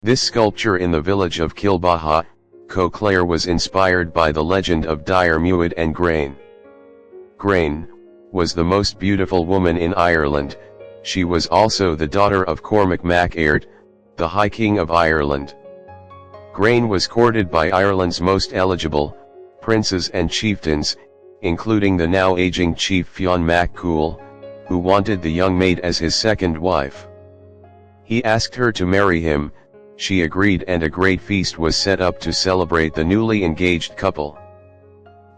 This sculpture in the village of Kilbaha, Clare was inspired by the legend of Diarmuid and Grainne. Grainne was the most beautiful woman in Ireland. She was also the daughter of Cormac mac Airt, the High King of Ireland. Grainne was courted by Ireland's most eligible princes and chieftains, including the now aging chief Fionn mac Cool, who wanted the young maid as his second wife. He asked her to marry him. She agreed, and a great feast was set up to celebrate the newly engaged couple.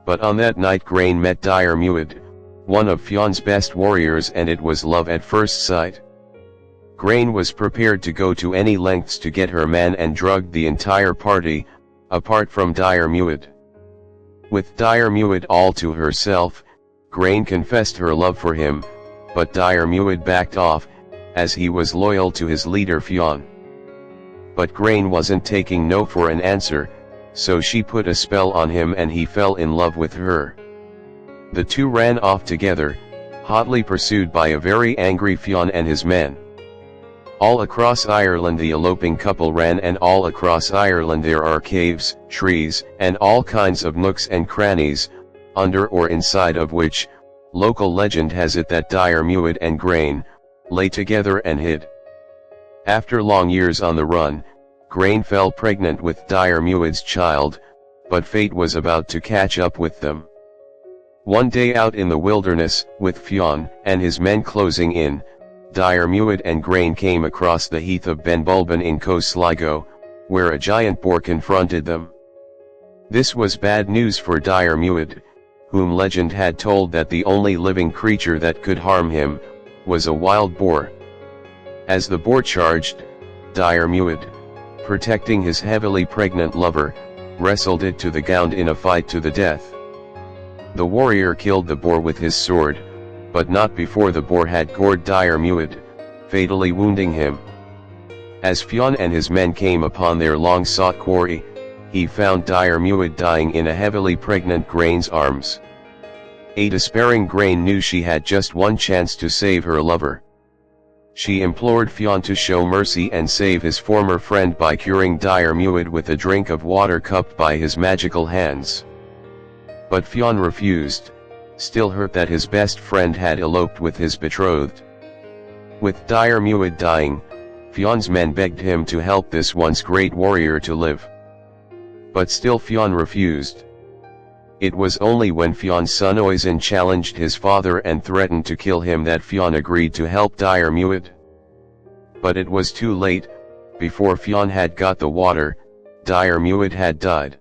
But on that night Grainne met Diarmuid, one of Fionn's best warriors, and it was love at first sight. Grainne was prepared to go to any lengths to get her man and drugged the entire party, apart from Diarmuid. With Diarmuid all to herself, Grainne confessed her love for him, but Diarmuid backed off, as he was loyal to his leader Fionn. But Grainne wasn't taking no for an answer, so she put a spell on him and he fell in love with her. The two ran off together, hotly pursued by a very angry Fionn and his men. All across Ireland the eloping couple ran, and all across Ireland there are caves, trees, and all kinds of nooks and crannies, under or inside of which, local legend has it that Diarmuid and Grainne lay together and hid. After long years on the run, Grainne fell pregnant with Diarmuid's child, but fate was about to catch up with them. One day out in the wilderness, with Fionn and his men closing in, Diarmuid and Grainne came across the heath of Benbulben in Co Sligo, where a giant boar confronted them. This was bad news for Diarmuid, whom legend had told that the only living creature that could harm him was a wild boar. As the boar charged, Diarmuid, protecting his heavily pregnant lover, wrestled it to the ground in a fight to the death. The warrior killed the boar with his sword, but not before the boar had gored Diarmuid, fatally wounding him. As Fionn and his men came upon their long-sought quarry, he found Diarmuid dying in a heavily pregnant Grainne's arms. A despairing Grainne knew she had just one chance to save her lover. She implored Fionn to show mercy and save his former friend by curing Diarmuid with a drink of water cupped by his magical hands. But Fionn refused, still hurt that his best friend had eloped with his betrothed. With Diarmuid dying, Fionn's men begged him to help this once great warrior to live. But still Fionn refused. It was only when Fionn's son Oisin challenged his father and threatened to kill him that Fionn agreed to help Diarmuid. But it was too late. Before Fionn had got the water, Diarmuid had died.